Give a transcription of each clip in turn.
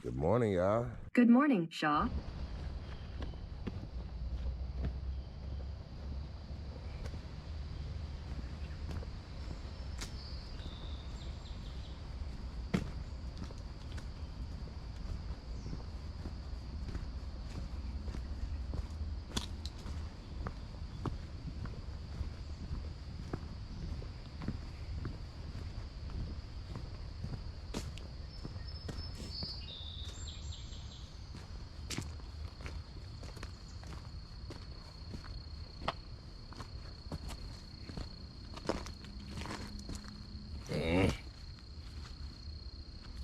Good morning, y'all. Good morning, Shaw.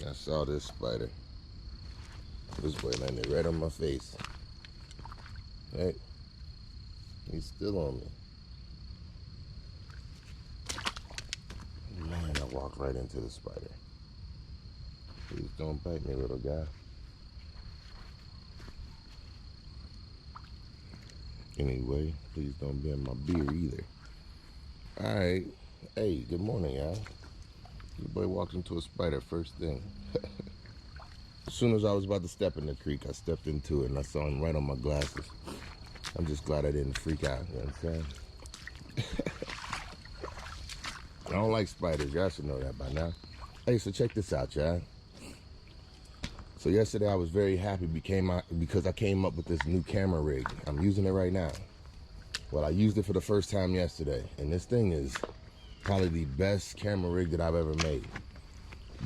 I saw this spider. This boy landed right on my face. Right? He's still on me. Man, I walked right into the spider. Please don't bite me, little guy. Anyway, please don't be in my beer either. Alright. Hey, good morning, y'all. Your boy walked into a spider first thing. As soon as I was about to step in the creek, I stepped into it and I saw him right on my glasses. I'm just glad I didn't freak out, you know what I'm saying? I don't like spiders, y'all should know that by now. Hey, so check this out, y'all. So yesterday I was very happy because I came up with this new camera rig. I'm using it right now. Well, I used it for the first time yesterday, and this thing is probably the best camera rig that I've ever made.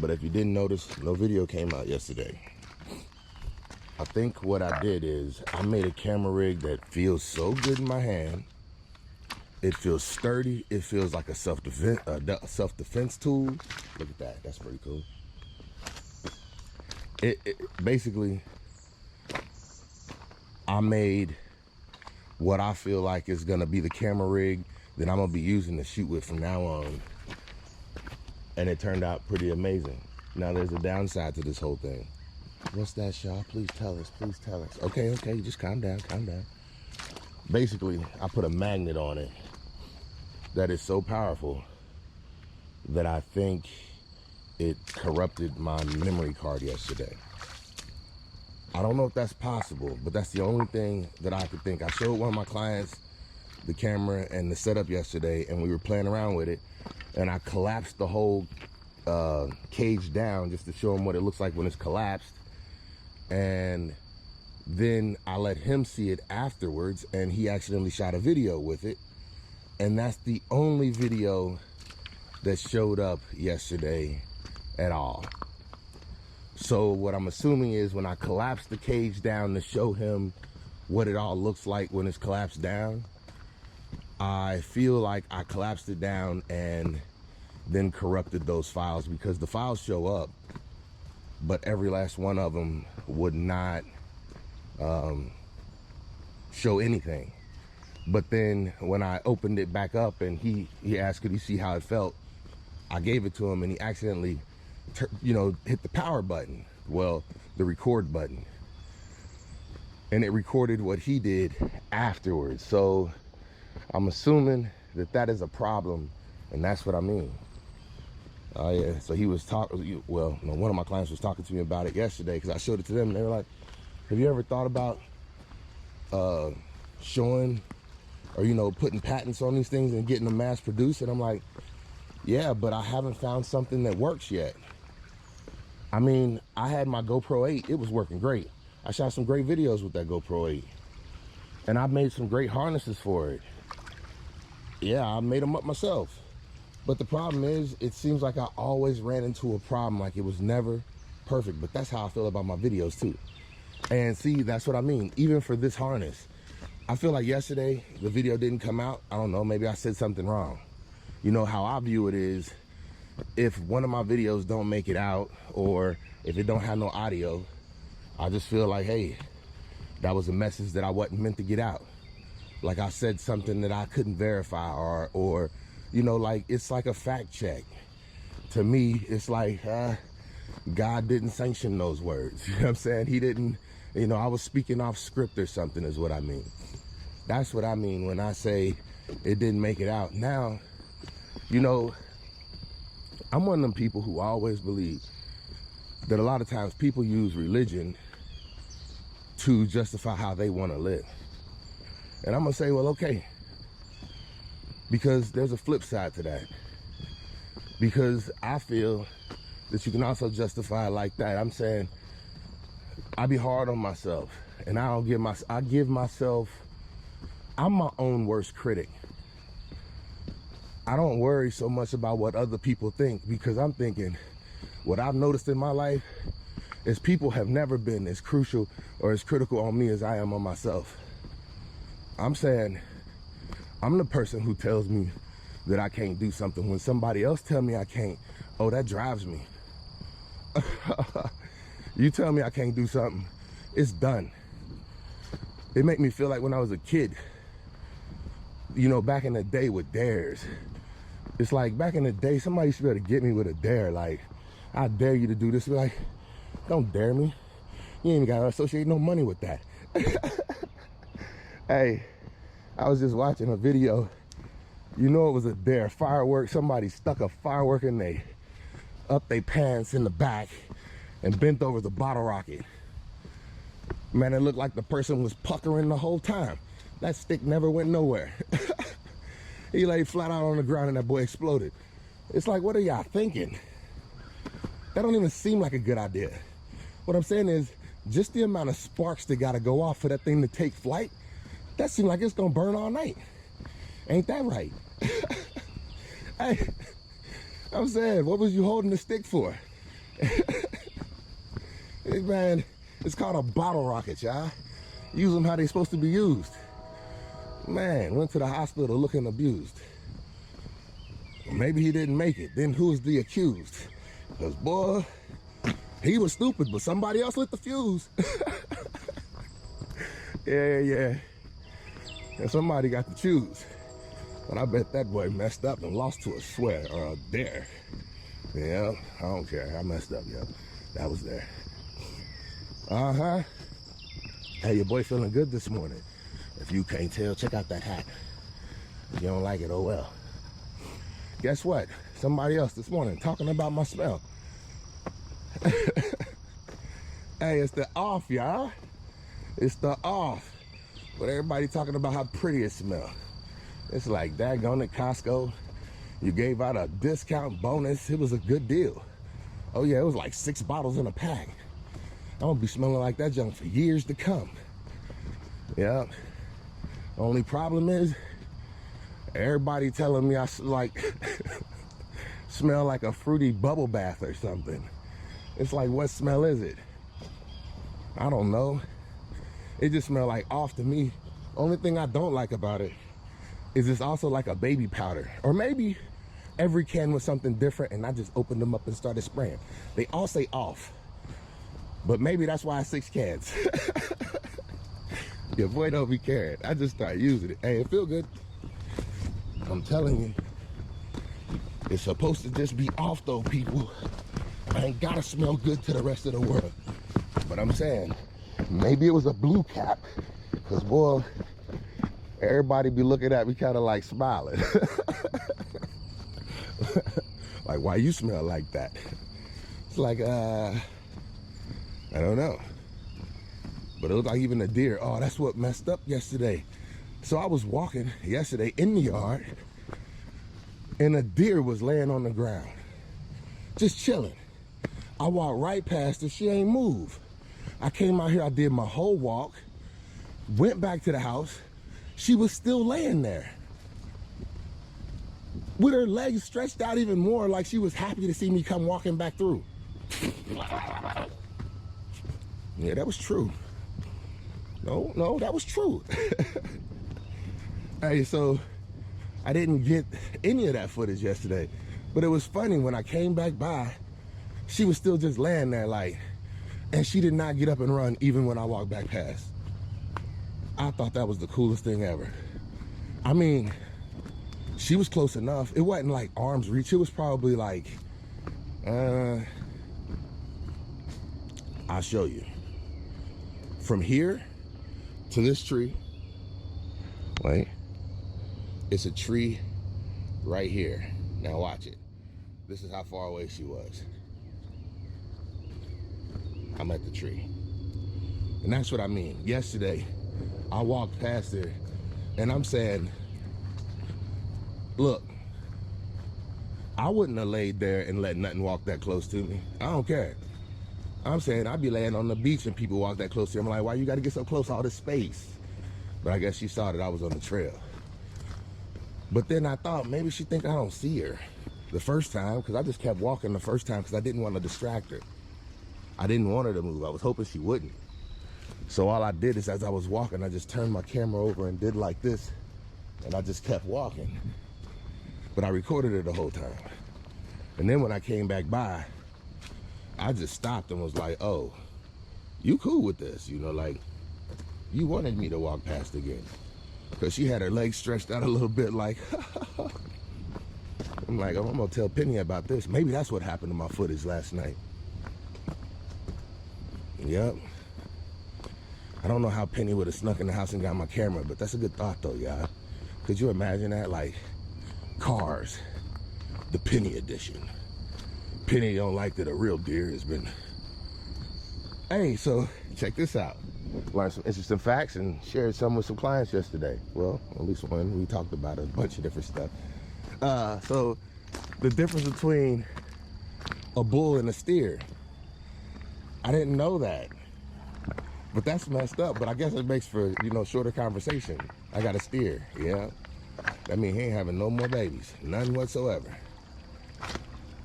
But if you didn't notice, no video came out yesterday. I think what I did is I made a camera rig that feels so good in my hand. It feels sturdy. It feels like a self-defense tool. Look at that. That's pretty cool. Basically, I made what I feel like is gonna be the camera rig that I'm gonna be using to shoot with from now on. And it turned out pretty amazing. Now there's a downside to this whole thing. What's that, Shaw? Please tell us, please tell us. Okay, just calm down, calm down. Basically, I put a magnet on it that is so powerful that I think it corrupted my memory card yesterday. I don't know if that's possible, but that's the only thing that I could think. I showed one of my clients the camera and the setup yesterday, and we were playing around with it, and I collapsed the whole cage down just to show him what it looks like when it's collapsed. And then I let him see it afterwards, and he accidentally shot a video with it. And that's the only video that showed up yesterday at all. So what I'm assuming is when I collapsed the cage down to show him what it all looks like when it's collapsed down, I feel like I collapsed it down and then corrupted those files, because the files show up, but every last one of them would not show anything. But then when I opened it back up and he asked, could he see how it felt? I gave it to him and he accidentally, hit the power button. Well, the record button. And it recorded what he did afterwards. So I'm assuming that that is a problem, and that's what I mean. Yeah, so he was talking, well, one of my clients was talking to me about it yesterday because I showed it to them and they were like, have you ever thought about showing or, putting patents on these things and getting them mass produced? And I'm like, yeah, but I haven't found something that works yet. I mean, I had my GoPro 8, it was working great. I shot some great videos with that GoPro 8. And I made some great harnesses for it. Yeah, I made them up myself. But the problem is, it seems like I always ran into a problem, like it was never perfect. But that's how I feel about my videos too. And see, that's what I mean. Even for this harness, I feel like yesterday the video didn't come out. I don't know, maybe I said something wrong. You know how I view it is, if one of my videos don't make it out, or if it don't have no audio, I just feel like, hey, that was a message that I wasn't meant to get out. Like I said something that I couldn't verify, or like it's like a fact check. To me, it's like God didn't sanction those words. You know what I'm saying? He didn't, I was speaking off script or something is what I mean. That's what I mean when I say it didn't make it out. Now, I'm one of them people who always believe that a lot of times people use religion to justify how they want to live. And I'm gonna say, well, okay, because there's a flip side to that. Because I feel that you can also justify it like that. I'm saying I be hard on myself, and I give myself, I'm my own worst critic. I don't worry so much about what other people think, because I'm thinking, what I've noticed in my life is people have never been as crucial or as critical on me as I am on myself. I'm saying I'm the person who tells me that I can't do something. When somebody else tell me I can't, oh, that drives me. You tell me I can't do something, it's done. It made me feel like when I was a kid, you know, back in the day with dares. It's like back in the day, somebody used to be able to get me with a dare. Like, I dare you to do this. Be like, don't dare me. You ain't even got to associate no money with that. Hey, I was just watching a video. You know, it was a dare, firework. Somebody stuck a firework in up their pants in the back and bent over the bottle rocket. Man, it looked like the person was puckering the whole time. That stick never went nowhere. He laid flat out on the ground and that boy exploded. It's like, what are y'all thinking? That don't even seem like a good idea. What I'm saying is, just the amount of sparks that gotta go off for that thing to take flight, that seems like it's gonna burn all night. Ain't that right? Hey, I'm saying, what was you holding the stick for? Hey, man, it's called a bottle rocket, y'all. Use them how they supposed to be used. Man, went to the hospital looking abused. Maybe he didn't make it. Then who's the accused? Because, boy, he was stupid, but somebody else lit the fuse. Yeah. And somebody got to choose. But I bet that boy messed up and lost to a swear or a dare. Yeah, I don't care. I messed up, yo. That was there. Hey, your boy feeling good this morning. If you can't tell, check out that hat. If you don't like it, oh well. Guess what? Somebody else this morning talking about my smell. Hey, it's the off, y'all. It's the off. But everybody talking about how pretty it smells. It's like, daggone it, Costco. You gave out a discount bonus. It was a good deal. Oh yeah, it was like 6 bottles in a pack. I'm gonna be smelling like that junk for years to come. Yeah. Only problem is, everybody telling me I like smell like a fruity bubble bath or something. It's like, what smell is it? I don't know. It just smells like off to me. Only thing I don't like about it is it's also like a baby powder. Or maybe every can was something different and I just opened them up and started spraying. They all say off. But maybe that's why I 6 cans. Your boy don't be caring. I just started using it. Hey, it feel good. I'm telling you. It's supposed to just be off though, people. I ain't gotta smell good to the rest of the world. But I'm saying, maybe it was a blue cap. Cause boy, everybody be looking at me kind of like smiling. Like, why you smell like that? It's like, I don't know. But it looked like even a deer. Oh, that's what messed up yesterday. So I was walking yesterday in the yard and a deer was laying on the ground, just chilling. I walked right past her, she ain't move. I came out here, I did my whole walk, went back to the house, she was still laying there. With her legs stretched out even more, like she was happy to see me come walking back through. Yeah, that was true. No, that was true. Hey, so I didn't get any of that footage yesterday, but it was funny when I came back by, she was still just laying there like, and she did not get up and run even when I walked back past. I thought that was the coolest thing ever. I mean, she was close enough. It wasn't like arm's reach. It was probably like, I'll show you. From here to this tree, wait, it's a tree right here. Now watch it. This is how far away she was. I'm at the tree. And that's what I mean. Yesterday, I walked past there, and I'm saying, look, I wouldn't have laid there and let nothing walk that close to me. I don't care. I'm saying I'd be laying on the beach and people walk that close to me. I'm like, why you got to get so close, all this space? But I guess she saw that I was on the trail. But then I thought maybe she think I don't see her the first time, because I just kept walking the first time because I didn't want to distract her. I didn't want her to move. I was hoping she wouldn't. So all I did is, as I was walking, I just turned my camera over and did like this, and I just kept walking. But I recorded her the whole time. And then when I came back by, I just stopped and was like, oh, you cool with this? You know, like, you wanted me to walk past again. Because she had her legs stretched out a little bit, like, I'm like, oh, I'm going to tell Penny about this. Maybe that's what happened to my footage last night. Yep. I don't know how Penny would have snuck in the house and got my camera, but that's a good thought, though, y'all. Could you imagine that? Like, Cars, the Penny edition. Penny don't like that a real deer has been. Hey, so check this out. Learned some interesting facts and shared some with some clients yesterday. Well, at least one. We talked about a bunch of different stuff. So the difference between a bull and a steer. I didn't know that. But that's messed up. But I guess it makes for, you know, shorter conversation. I got a steer, yeah. That means he ain't having no more babies. None whatsoever.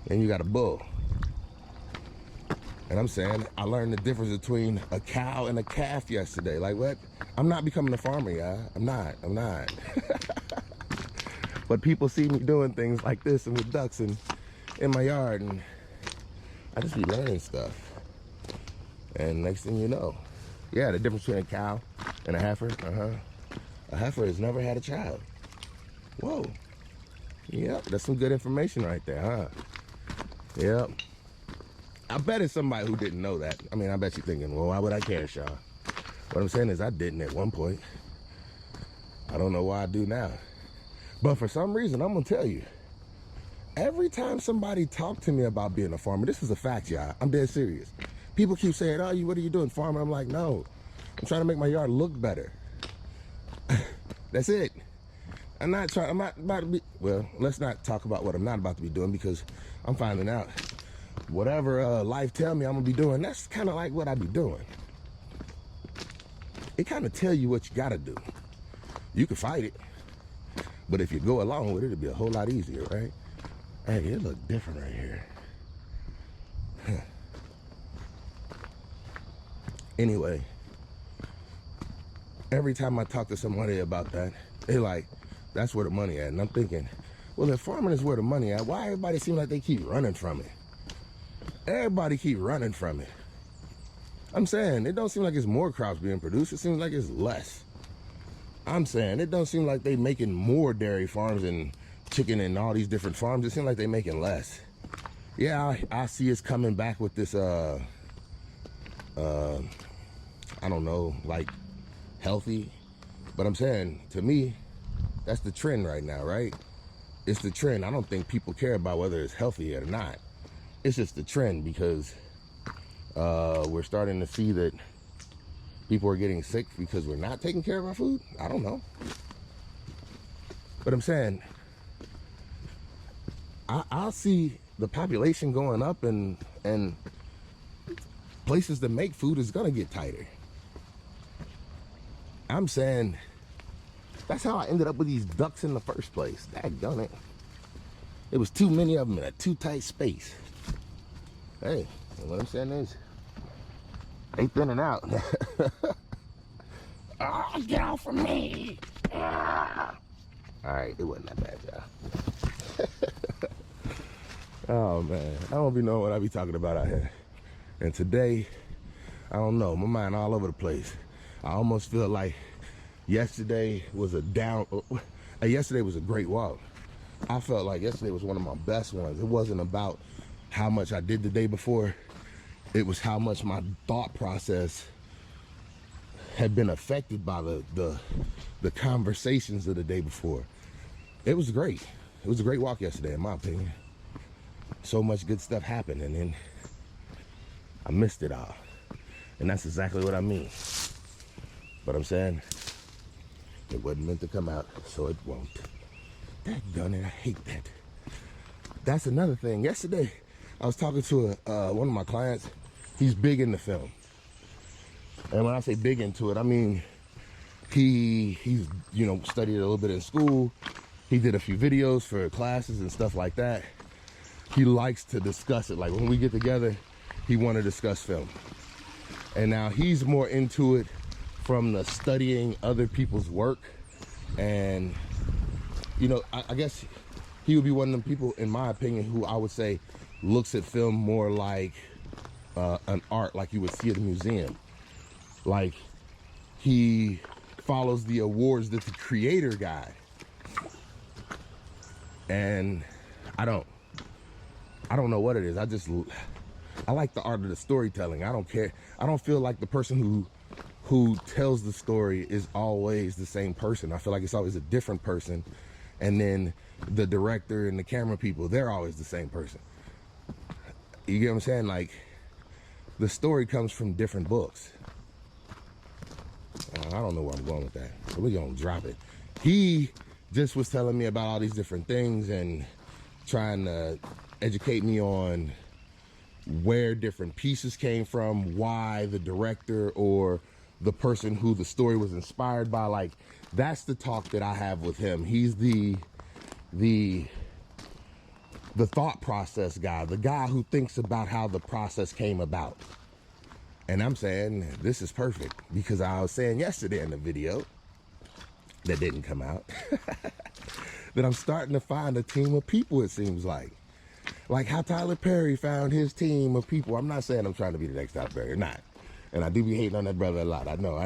Then you got a bull. And I'm saying, I learned the difference between a cow and a calf yesterday. Like, what? I'm not becoming a farmer, y'all. I'm not. But people see me doing things like this and with ducks and in my yard, and I just be learning stuff. And next thing you know, yeah, the difference between a cow and a heifer. A heifer has never had a child. Whoa. Yep, that's some good information right there, huh? Yep. I bet it's somebody who didn't know that. I mean, I bet you're thinking, well, why would I care, Shaw? What I'm saying is I didn't at one point. I don't know why I do now. But for some reason, I'm going to tell you, every time somebody talked to me about being a farmer, this is a fact, y'all. I'm dead serious. People keep saying, oh, what are you doing, farmer? I'm like, no, I'm trying to make my yard look better. That's it. I'm not about to be, well, let's not talk about what I'm not about to be doing, because I'm finding out whatever life tell me I'm gonna be doing, that's kind of like what I be doing. It kind of tell you what you gotta do. You can fight it, but if you go along with it, it'll be a whole lot easier, right? Hey, it look different right here. Anyway, every time I talk to somebody about that, they like, that's where the money at. And I'm thinking, well, if farming is where the money at, why everybody seem like they keep running from it? Everybody keep running from it. I'm saying, it don't seem like it's more crops being produced. It seems like it's less. I'm saying, it don't seem like they making more dairy farms and chicken and all these different farms. It seems like they making less. Yeah, I see it's coming back with this, I don't know, like healthy. But I'm saying, to me, that's the trend right now, right? It's the trend. I don't think people care about whether it's healthy or not. It's just the trend, because we're starting to see that people are getting sick because we're not taking care of our food. I don't know. But I'm saying, I'll see the population going up, and places to make food is gonna get tighter. I'm saying, that's how I ended up with these ducks in the first place. Daggone it. It was too many of them in a too tight space. Hey, what I'm saying is, they thinning out. Oh, get off of me. Ah. All right, it wasn't that bad, y'all. Oh, man. I don't be knowing what I be talking about out here. And today, I don't know, my mind all over the place. I almost feel like yesterday was a yesterday was a great walk. I felt like yesterday was one of my best ones. It wasn't about how much I did the day before. It was how much my thought process had been affected by the conversations of the day before. It was great. It was a great walk yesterday, in my opinion. So much good stuff happened, and then I missed it all. And that's exactly what I mean. But I'm saying, it wasn't meant to come out, so it won't. Daggone it, I hate that. That's another thing. Yesterday, I was talking to one of my clients. He's big into film. And when I say big into it, I mean, he's, you know, studied a little bit in school. He did a few videos for classes and stuff like that. He likes to discuss it. Like when we get together, he want to discuss film. And now he's more into it from the studying other people's work. And, you know, I guess he would be one of them people, in my opinion, who I would say looks at film more like an art, like you would see at a museum. Like he follows the awards that the creator got. And I don't know what it is. I like the art of the storytelling. I don't care. I don't feel like the person who tells the story is always the same person. I feel like it's always a different person. And then the director and the camera people, they're always the same person. You get what I'm saying? Like, the story comes from different books. I don't know where I'm going with that, so we're gonna drop it. He just was telling me about all these different things and trying to educate me on where different pieces came from, why the director or the person who the story was inspired by. Like, that's the talk that I have with him. He's the thought process guy, the guy who thinks about how the process came about. And I'm saying this is perfect, because I was saying yesterday in the video that didn't come out that I'm starting to find a team of people, it seems like how Tyler Perry found his team of people. I'm not saying I'm trying to be the next Tyler Perry, not. And I do be hating on that brother a lot. I know.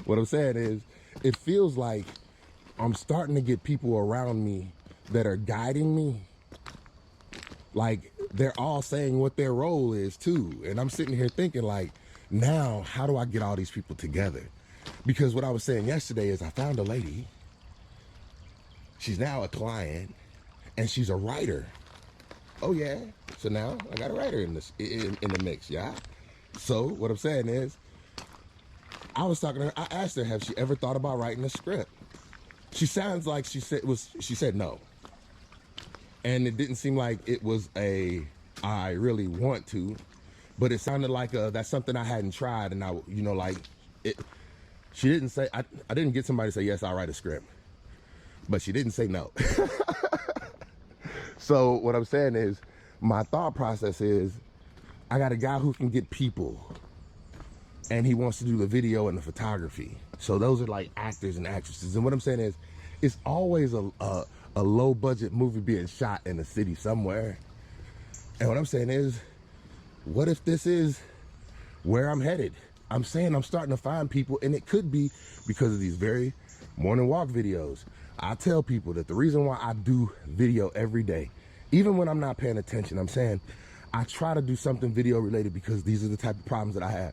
What I'm saying is, it feels like I'm starting to get people around me that are guiding me. Like, they're all saying what their role is too. And I'm sitting here thinking, like, now, how do I get all these people together? Because what I was saying yesterday is I found a lady. She's now a client, and she's a writer. Oh yeah. So now I got a writer in the mix, yeah? So what I'm saying is, I was talking to her, I asked her, have she ever thought about writing a script? She sounds like she said no. And it didn't seem like it was I really want to, but it sounded like that's something I hadn't tried. And she didn't say, I didn't get somebody to say, yes, I'll write a script, but she didn't say no. So what I'm saying is, my thought process is, I got a guy who can get people, and he wants to do the video and the photography. So those are like actors and actresses. And what I'm saying is, it's always a low budget movie being shot in a city somewhere. And what I'm saying is, what if this is where I'm headed? I'm saying I'm starting to find people, and it could be because of these very morning walk videos. I tell people that the reason why I do video every day, even when I'm not paying attention, I'm saying I try to do something video related, because these are the type of problems that I have.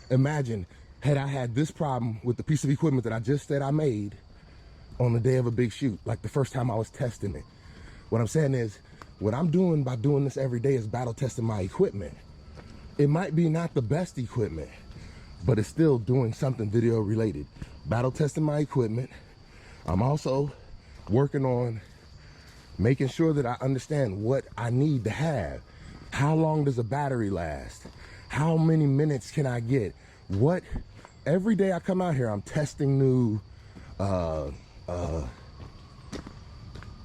Imagine, had I had this problem with the piece of equipment that I just said I made on the day of a big shoot, like the first time I was testing it. What I'm saying is, what I'm doing by doing this every day is battle testing my equipment. It might be not the best equipment, but it's still doing something video related. Battle testing my equipment. I'm also working on making sure that I understand what I need to have. How long does a battery last? How many minutes can I get? Every day I come out here, I'm testing new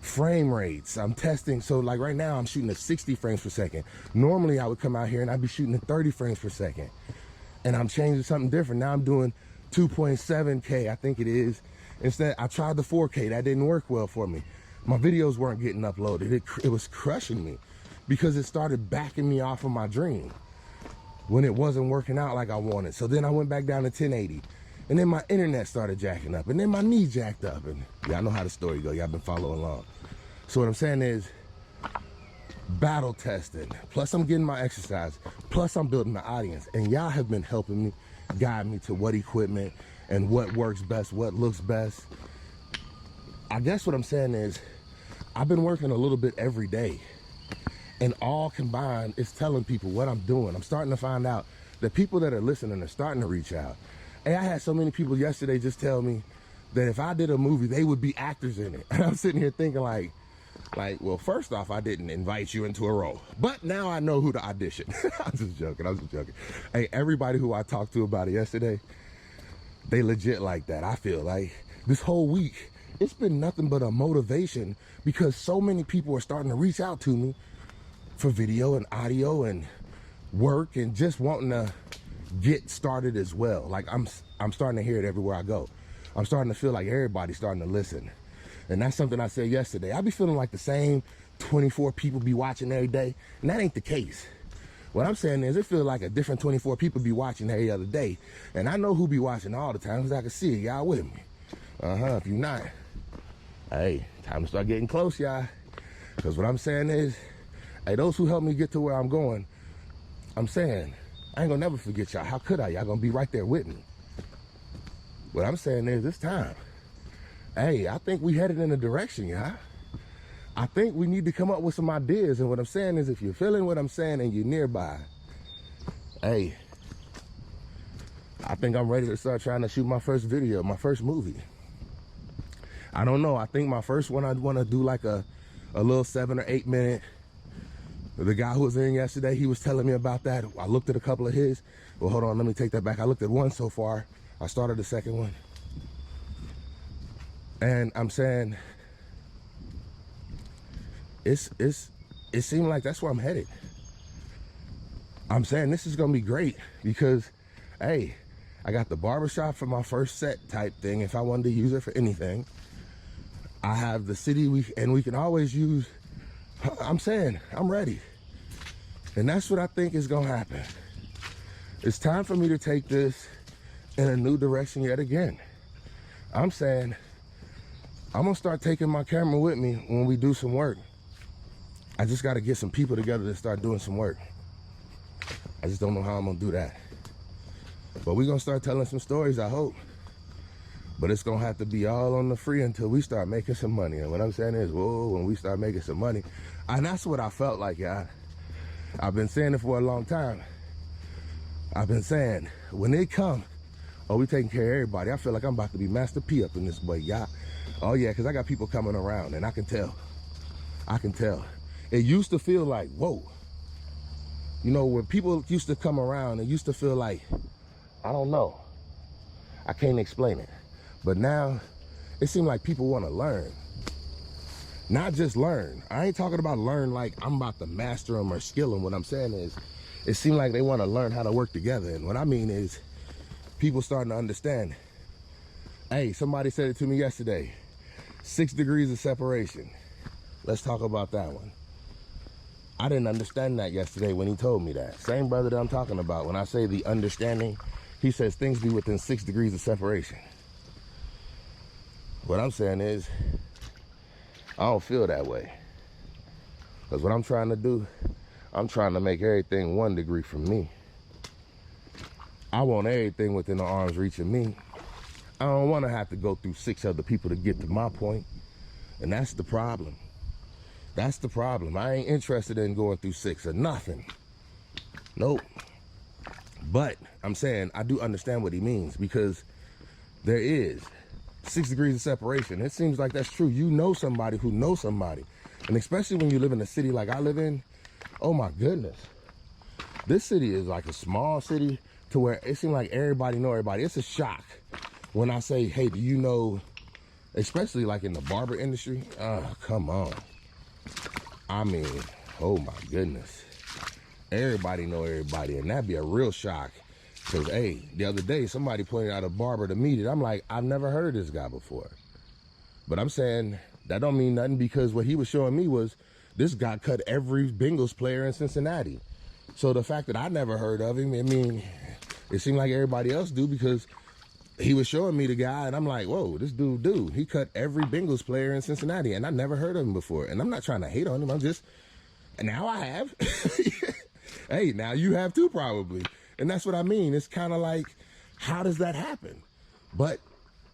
frame rates. I'm testing, so like right now I'm shooting at 60 frames per second. Normally I would come out here and I'd be shooting at 30 frames per second. And I'm changing something different. Now I'm doing 2.7K, I think it is. Instead, I tried the 4K, that didn't work well for me. My videos weren't getting uploaded. It was crushing me, because it started backing me off of my dream when it wasn't working out like I wanted. So then I went back down to 1080. And then my internet started jacking up, and then my knee jacked up, and y'all know how the story goes. Y'all been following along. So what I'm saying is, battle testing, plus I'm getting my exercise, plus I'm building the audience, and y'all have been helping me, guide me to what equipment and what works best, what looks best. I guess what I'm saying is, I've been working a little bit every day, And all combined is telling people what I'm doing. I'm starting to find out that people that are listening are starting to reach out. Hey, I had so many people yesterday just tell me that if I did a movie, they would be actors in it. And I'm sitting here thinking like, well, first off, I didn't invite you into a role, but now I know who to audition. I'm just joking. Hey, everybody who I talked to about it yesterday, they legit like that. I feel like this whole week, it's been nothing but a motivation because so many people are starting to reach out to me for video and audio and work and just wanting to get started as well. Like I'm starting to hear it everywhere I go. I'm starting to feel like everybody's starting to listen. And that's something I said yesterday. I be feeling like the same 24 people be watching every day, and that ain't the case. What I'm saying is it feels like a different 24 people be watching every other day. And I know who be watching all the time because I can see it. Y'all with me. If you're not, hey, time to start getting close, y'all. Because what I'm saying is, hey, those who helped me get to where I'm going, I'm saying, I ain't gonna never forget y'all. How could I? Y'all gonna be right there with me. What I'm saying is it's time. Hey, I think we headed in a direction, y'all. I think we need to come up with some ideas. And what I'm saying is if you're feeling what I'm saying and you're nearby, hey, I think I'm ready to start trying to shoot my first video, my first movie. I don't know. I think my first one, I'd want to do like a little 7 or 8 minute. The guy who was in yesterday, he was telling me about that. I looked at a couple of his. Well, hold on, let me take that back. I looked at one so far. I started the second one. And I'm saying, it seemed like that's where I'm headed. I'm saying this is gonna be great because, hey, I got the barbershop for my first set type thing if I wanted to use it for anything. I have the city and we can always use, I'm saying, I'm ready. And that's what I think is gonna happen. It's time for me to take this in a new direction yet again. I'm saying, I'm gonna start taking my camera with me when we do some work. I just gotta get some people together to start doing some work. I just don't know how I'm gonna do that. But we're gonna start telling some stories, I hope. But it's gonna have to be all on the free until we start making some money. And what I'm saying is, whoa, when we start making some money, and that's what I felt like, y'all. I've been saying it for a long time. I've been saying, when they come, oh, we taking care of everybody. I feel like I'm about to be Master P up in this boy, y'all. Oh yeah, because I got people coming around and I can tell. It used to feel like, whoa. You know, when people used to come around, it used to feel like, I don't know. I can't explain it. But now, it seems like people want to learn. Not just learn. I ain't talking about learn like I'm about to master them or skill them. What I'm saying is, it seems like they want to learn how to work together. And what I mean is, people starting to understand. Hey, somebody said it to me yesterday. 6 degrees of separation. Let's talk about that one. I didn't understand that yesterday when he told me that. Same brother that I'm talking about. When I say the understanding, he says things be within 6 degrees of separation. What I'm saying is, I don't feel that way. Because what I'm trying to do, I'm trying to make everything 1 degree from me. I want everything within the arm's reach of me. I don't want to have to go through 6 other people to get to my point. And that's the problem. That's the problem. I ain't interested in going through 6 or nothing. Nope. But I'm saying I do understand what he means because there is 6 degrees of separation. It seems like that's true. You know somebody who knows somebody. And especially when you live in a city like I live in, oh my goodness. This city is like a small city to where it seems like everybody know everybody. It's a shock when I say, hey, do you know, especially like in the barber industry? Come on. I mean, oh my goodness. Everybody know everybody, and that'd be a real shock. Because, hey, the other day, somebody pointed out a barber to me that I'm like, I've never heard of this guy before. But I'm saying that don't mean nothing because what he was showing me was this guy cut every Bengals player in Cincinnati. So the fact that I never heard of him, I mean, it seemed like everybody else do because he was showing me the guy, and I'm like, whoa, this dude, he cut every Bengals player in Cincinnati, and I never heard of him before. And I'm not trying to hate on him. I'm just, and now I have. Hey, now you have too, probably. And that's what I mean. It's kind of like, how does that happen? But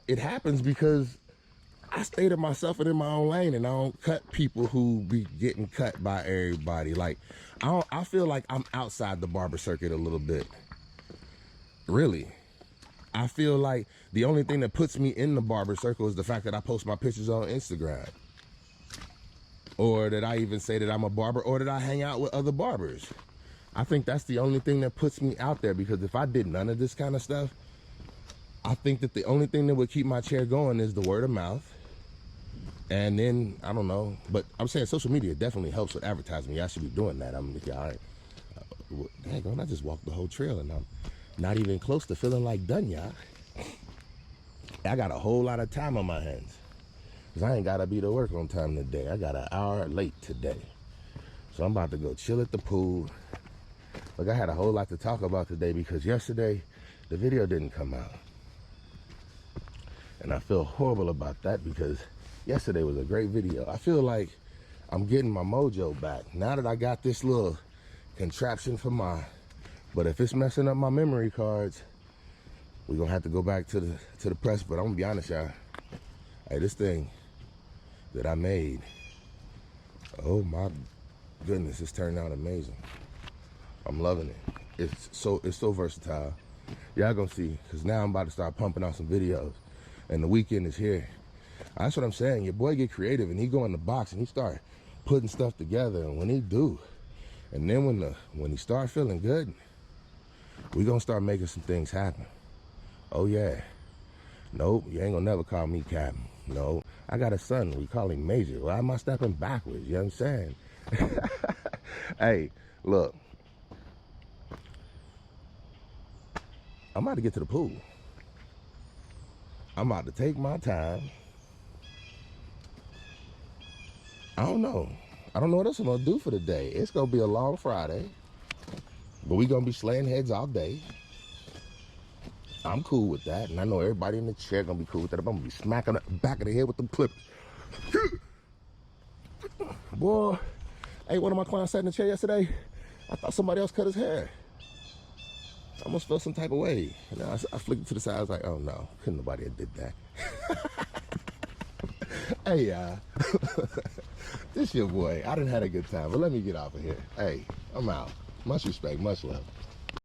it happens because I stay to myself and in my own lane, and I don't cut people who be getting cut by everybody. Like, I feel like I'm outside the barber circuit a little bit. Really. I feel like the only thing that puts me in the barber circle is the fact that I post my pictures on Instagram. Or that I even say that I'm a barber, or that I hang out with other barbers. I think that's the only thing that puts me out there, because if I did none of this kind of stuff, I think that the only thing that would keep my chair going is the word of mouth. And then, I don't know, but I'm saying social media definitely helps with advertising. Y'all should be doing that. I'm like, all right, dang on, I just walked the whole trail and I'm not even close to feeling like done, y'all. I got a whole lot of time on my hands, because I ain't got to be to work on time today. I got an hour late today. So I'm about to go chill at the pool. Look, I had a whole lot to talk about today, because yesterday the video didn't come out. And I feel horrible about that, because yesterday was a great video. I feel like I'm getting my mojo back now that I got this little contraption for mine. But if it's messing up my memory cards, we're gonna have to go back to the press. But I'm gonna be honest, y'all. Hey, this thing that I made, oh my goodness, it's turned out amazing. I'm loving it. It's so versatile. Y'all gonna see, because now I'm about to start pumping out some videos, and the weekend is here. That's what I'm saying. Your boy get creative, and he go in the box and he start putting stuff together. And when he do, and then when he start feeling good, we gonna start making some things happen. Oh yeah. Nope, you ain't gonna never call me Captain. No, I got a son. We call him Major. Why am I stepping backwards? You know what I'm saying? Hey, look. I'm about to get to the pool. I'm about to take my time. I don't know what else I'm gonna do for the day. It's gonna be a long Friday, but we gonna be slaying heads all day. I'm cool with that, and I know everybody in the chair gonna be cool with that. I'm gonna be smacking the back of the head with the clip. Boy, hey, one of my clients sat in the chair yesterday. I thought somebody else cut his hair. I almost felt some type of way. You know, I flicked it to the side. I was like, oh no, couldn't nobody have did that. Hey, this your boy. I done had a good time, but let me get off of here. Hey, I'm out. Much respect, much love.